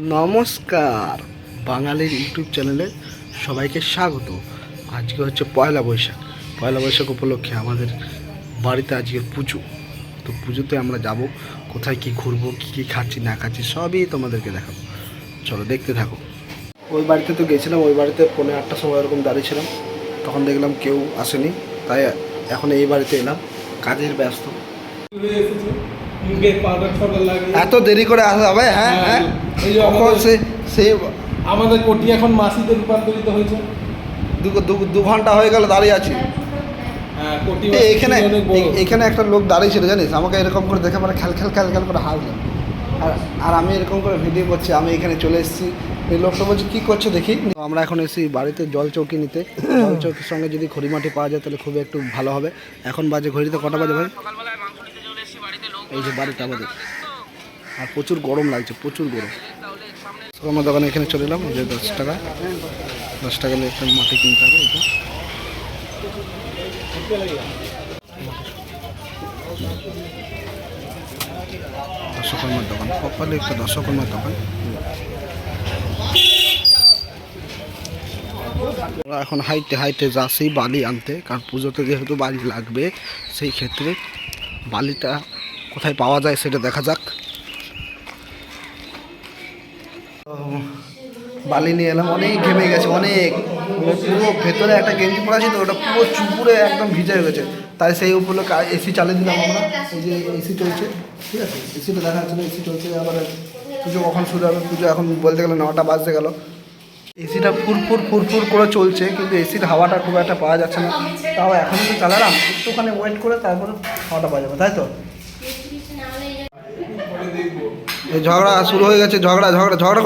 নমস্কার, বাঙালির ইউটিউব চ্যানেলে সবাইকে স্বাগত। আজকে হচ্ছে পয়লা বৈশাখ। পয়লা বৈশাখ উপলক্ষে আমাদের বাড়িতে আজকে পুজো। তো পুজোতে আমরা যাব, কোথায় কি ঘুরবো, কী কী খাচ্ছি না খাচ্ছি সবই তোমাদেরকে দেখাবো। চলো দেখতে থাকো। ওই বাড়িতে তো গেছিলাম, ওই বাড়িতে 8:30টার সময় এরকম দাঁড়িয়েছিলাম, তখন দেখলাম কেউ আসেনি, তাই এখন এই বাড়িতে এলাম। কাজের ব্যস্ত, এত দেরি করে আসা হবে? হ্যাঁ হ্যাঁ, সেই আমাদের কোটি এখন মাসিতে রূপান্তরিত হয়েছে। 2 ঘন্টা হয়ে গেল দাঁড়িয়ে আছি। এখানে একটা লোক দাঁড়িয়ে ছিল জানিস, আমাকে এরকম করে দেখে মানে খেল করে হাসলাম। আর আমি এরকম করে ভিডিও করছি, আমি এখানে চলে এসেছি। এই লোকটা বলছে কী করছে দেখি। আমরা এখন এসেছি বাড়িতে জল চৌকি নিতে। জল চৌকির সঙ্গে যদি খড়িমাটি পাওয়া যায় তাহলে খুবই একটু ভালো হবে। এখন বাজে ঘড়িতে কটা বাজে ভাই? এই যে বাড়িটা আমাদের, আর প্রচুর গরম লাগছে, প্রচুর গরম। আমার দোকানে এখানে চলে এলাম। যে 10 টাকা নিয়ে একটা মাটি কিনতে হবে। এটা দর্শকর্মার দোকান, প্রপারলি একটা দর্শকর্মার দোকান। এখন হাইটে যাচ্ছি বালি আনতে, কারণ পুজোতে যেহেতু বালি লাগবে, সেই ক্ষেত্রে বালিটা কোথায় পাওয়া যায় সেটা দেখা যাক। বালি নিয়ে এলাম, অনেক ঘেমে গেছে, অনেক পুরো ভেতরে একটা গেঞ্জি পড়া ছিল, ওটা পুরো চুপুরে একদম ভিজে হয়ে গেছে। তাই সেই উপলক্ষে এসি চালিয়ে দিলাম আমরা। এই যে এসি চলছে, ঠিক আছে, এসিটা দেখা যাচ্ছিলো, এসি চলছে। আবার পুজো কখন শুরু হবে? পুজো এখন বলতে গেলে 9টা বাজতে গেল। এসিটা ফুরফুর করে চলছে, কিন্তু এসির হাওয়াটা খুব একটা পাওয়া যাচ্ছে না। তাও এখন তো চালালাম, একটুখানি ওয়েট করে তারপরে হাওয়াটা পাওয়া যাবে, তাই তো? এই ঝগড়া শুরু হয়ে গেছে, ঝগড়া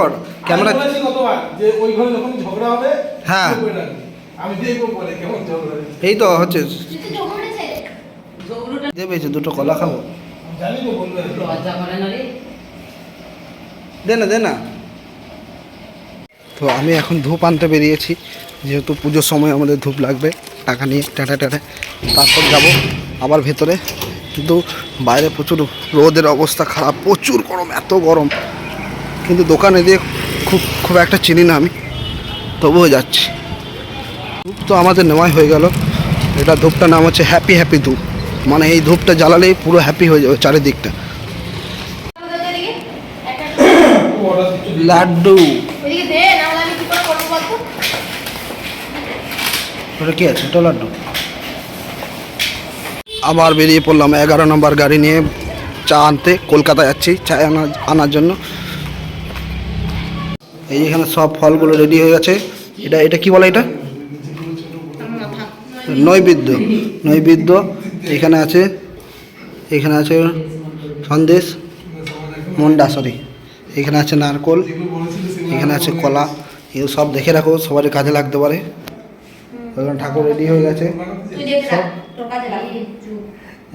কর ক্যামেরা। হ্যাঁ, এই তো হচ্ছে। দেবেছে 2টো কলা খাবো, দে না। তো আমি এখন ধূপ আনতে বেরিয়েছি, যেহেতু পুজোর সময় আমাদের ধূপ লাগবে। টাকা নিয়ে টাটা তারপর যাব আবার ভেতরে। কিন্তু বাইরে প্রচুর রোদের অবস্থা খারাপ, প্রচুর গরম, এত গরম। কিন্তু দোকানে দিয়ে খুব একটা চিনি না আমি, তবুও যাচ্ছি। ধূপ তো আমাদের নেওয়াই হয়ে গেল। এটা ধূপটার নাম হচ্ছে হ্যাপি ধূপ। মানে এই ধূপটা জ্বালালেই পুরো হ্যাপি হয়ে যাবে চারিদিকটা। লাড্ডু ওটা কি আছে? এটা লাড্ডু। আবার বেরিয়ে পড়লাম 11 নম্বর গাড়ি নিয়ে চা আনতে। কলকাতা যাচ্ছি চা আনার জন্য। এই এখানে সব ফলগুলো রেডি হয়ে গেছে। এটা কি বলে? এটা নৈবেদ্য। এখানে আছে সন্দেশ, এখানে আছে নারকোল, এখানে আছে কলা। এগুলো সব দেখে রাখো, সবারই কাজে লাগতে পারে। ওখানে ঠাকুর রেডি হয়ে গেছে সব।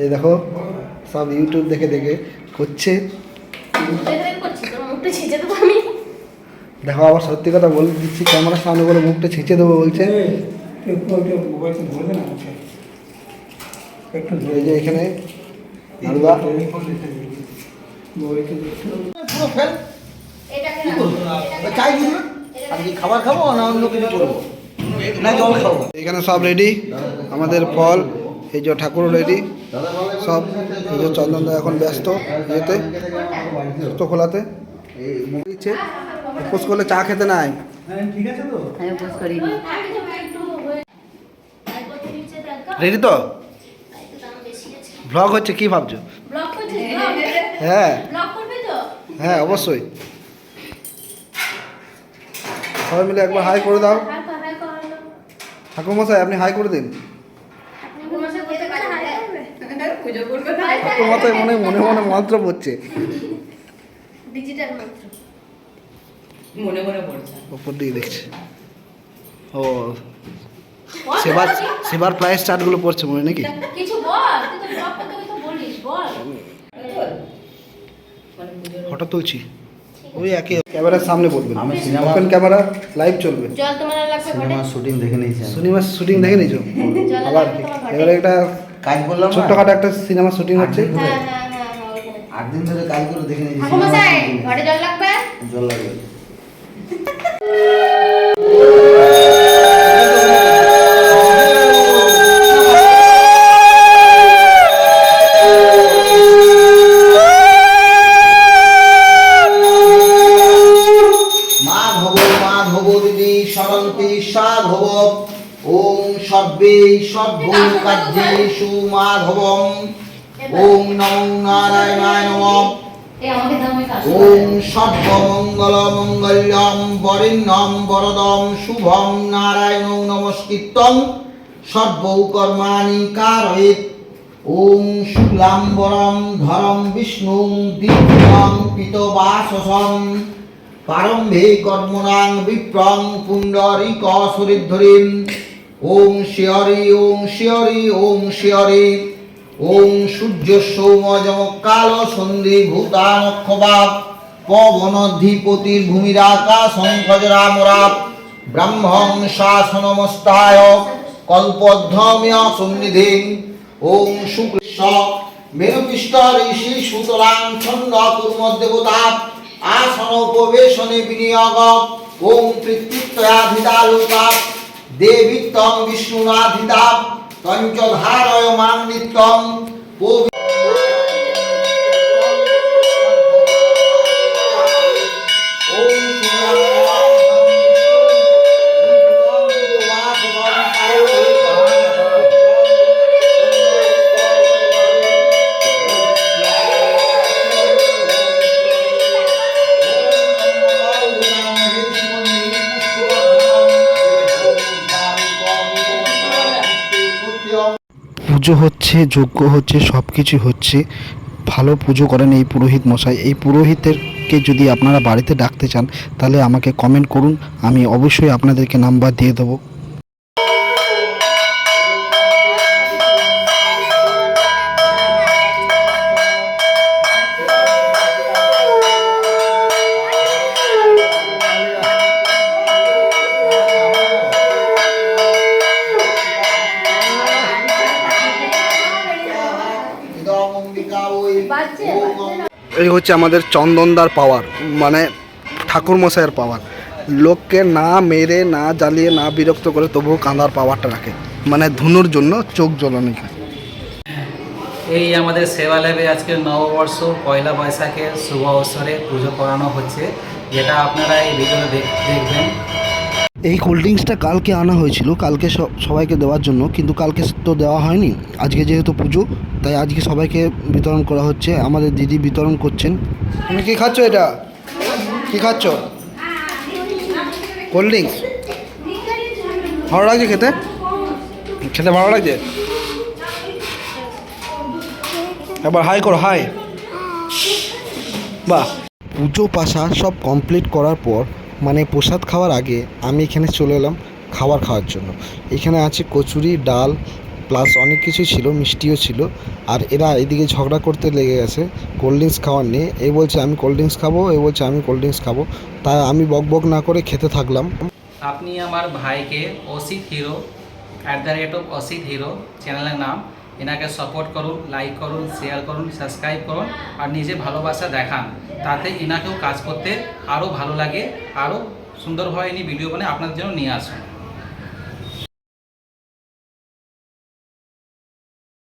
এই দেখো, সব ইউটিউব দেখে করছে। দেখো, আবার সত্যি কথা বলে দিচ্ছি, ক্যামেরার সামনে বলে মুখটা ছেঁচে দেবো বলছে। এই যে এখানে খাবার খাবো না অন্য কিছু করবো না, জল খাবো। এখানে সব রেডি আমাদের ফল। এই যে ঠাকুর রেডি সব। এই যে চন্দনদা এখন ব্যস্ত ইয়েতে, জুতো খোলাতে। দিচ্ছে উপোস করলে চা খেতে নাই। রেডি তো? ব্লগ হচ্ছে, কি ভাবছো? হ্যাঁ অবশ্যই। সবাই মিলে একবার হাই করে দাও। ঠাকুরমশাই আপনি হাই করে দিন। ঠাকুরমশাই মনে মন্ত্র পড়ছে, উপর দিকে দেখছে। ও সেবার প্রাইস চার্টগুলো পড়ছে মনে নাকি? ফটো তুলছি ওই একই ক্যামেরার সামনে বলবেন। ওপেন ক্যামেরা, লাইভ চলবে। সিনেমার শুটিং দেখে নিয়েছো? আবার এবারে একটা কাজ করলাম, ছোট্টখাটো একটা সিনেমা শুটিং হচ্ছে। 8 দিন ধরে কাজ করে দেখে নিয়েছি। ঘরে জল লাগবে। জল লাগে। মাধব দিদি সরন্তি সাধব ওম সর্বে সদ্ভূ কার্যেষু মাধবম ওম নমো নারায়ণায় নমঃ ওম সর্বমঙ্গল মঙ্গলম বরেণ্যম বরদম শুভম নারায়ণ নমস্কৃত্যং সর্বকর্মাণি কারয়েৎ ওম শুক্লাম্বরম ধরম বিষ্ণুং দিব্যং পিতবাসসং প্রারম্ভে কর্মণাং বিপ্রং পুণ্ডরিক সুরিদ্ধরিম ওম শিয়রি ওম শিয়রি ওম শিয়রি ওম সূর্য সৌমযম কাল সন্ধি ভূতানক্ষবাব পবনধিপতির ভূমিরাকাশং গজরামরাব ব্রহ্মং শাসনমস্তায় কল্পধ্বম্য সন্নিধিং ওম শুক্লস্য মেরুপৃষ্ঠ ঋষি সুতরাং ছন্দ কুর্মদেবতা আসনোপবেশনে বিনিয়োগ ওম কৃত্তিত্বয়াধিদালোকা দেবিত্বং বিষ্ণুনাধিদা পঞ্চধারয় মান্বিত্বং পুজো হচ্ছে, যজ্ঞ হচ্ছে, সব কিছু হচ্ছে। ভালো পুজো করেন এই পুরোহিত মশাই। এই পুরোহিতেরকে যদি আপনারা বাড়িতে ডাকতে চান তাহলে আমাকে কমেন্ট করুন, আমি অবশ্যই আপনাদেরকে নাম্বার দিয়ে দেবো। এই হচ্ছে আমাদের চন্দনদার পাওয়ার, মানে ঠাকুর মশাইয়ের পাওয়ার। লোককে না মেরে, না জ্বালিয়ে, না বিরক্ত করে তবুও কাঁদার পাওয়ারটা রাখে, মানে ধুনুর জন্য চোখ জ্বলানো। এই আমাদের সেবা ল্যাবে আজকে নববর্ষ পয়লা বৈশাখের শুভ অবসরে পুজো করানো হচ্ছে, যেটা আপনারা এই ভিডিওতে দেখবেন। এই কোল্ড ড্রিঙ্কসটা কালকে আনা হয়েছিল, কালকে সবাইকে দেওয়ার জন্য, কিন্তু কালকে তো দেওয়া হয়নি। আজকে যেহেতু পুজো, তাই আজকে সবাইকে বিতরণ করা হচ্ছে। আমাদের দিদি বিতরণ করছেন। তুমি কি খাচ্ছ? এটা কি খাচ্ছ? কোল্ড ড্রিঙ্কস ভালো লাগছে খেতে? খেতে ভালো লাগছে? এবার হাই করো, হাই। বাহ। পুজো পাশা সব কমপ্লিট করার পর, মানে প্রসাদ খাওয়ার আগে আমি এখানে চলে এলাম খাওয়ার জন্য। এখানে আছে কচুরি, ডাল, প্লাস অনেক কিছু ছিল, মিষ্টিও ছিল। আর এরা এদিকে ঝগড়া করতে লেগে গেছে কোল্ড ড্রিঙ্কস খাওয়ার নিয়ে। এ বলছে আমি কোল্ড ড্রিঙ্কস খাবো, এ বলছে আমি কোল্ড ড্রিঙ্কস খাবো। তাই আমি বক না করে খেতে থাকলাম। আপনি আমার ভাইকে অসিত হিরো @অসিত হিরো চ্যানেলের নাম, এনাকে সাপোর্ট করুন, লাইক করুন, শেয়ার করুন, সাবস্ক্রাইব করুন, আর নিজে ভালোবাসা দেখান। তাতে এনাকেও কাজ করতে আরও ভালো লাগে, আরও সুন্দরভাবে ইনি ভিডিও বানিয়ে আপনাদের জন্য নিয়ে আসুন।